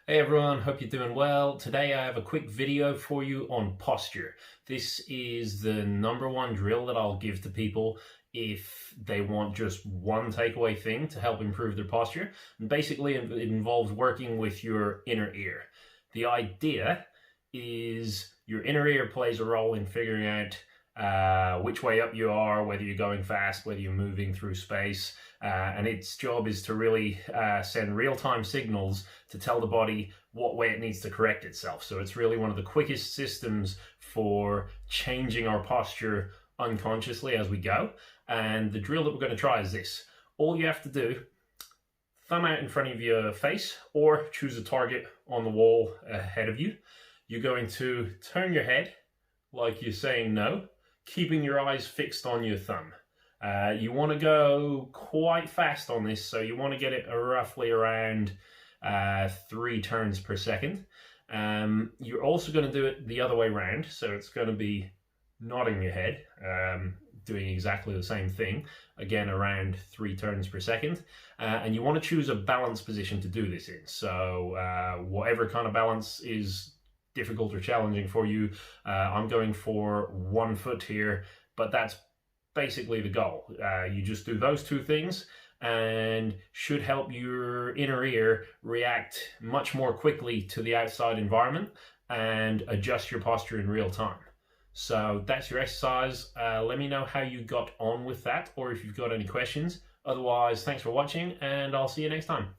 Hey everyone, hope you're doing well. Today I have a quick video for you on posture. This is the number one drill that I'll give to people if they want just one takeaway thing to help improve their posture. And basically it involves working with your inner ear. The idea is your inner ear plays a role in figuring out which way up you are, whether you're going fast, whether you're moving through space, and its job is to really send real-time signals to tell the body what way it needs to correct itself. So it's really one of the quickest systems for changing our posture unconsciously as we go. And the drill that we're going to try is this. All you have to do, thumb out in front of your face or choose a target on the wall ahead of you. You're going to turn your head like you're saying no, keeping your eyes fixed on your thumb. You want to go quite fast on this, so you want to get it roughly around 3 turns per second. You're also going to do it the other way around, so it's going to be nodding your head, doing exactly the same thing, again around 3 turns per second. And you want to choose a balanced position to do this in, so whatever kind of balance is difficult or challenging for you. I'm going for 1 foot here, but that's basically the goal. You just do those 2 things and should help your inner ear react much more quickly to the outside environment and adjust your posture in real time. So that's your exercise. Let me know how you got on with that, or if you've got any questions. Otherwise, thanks for watching and I'll see you next time.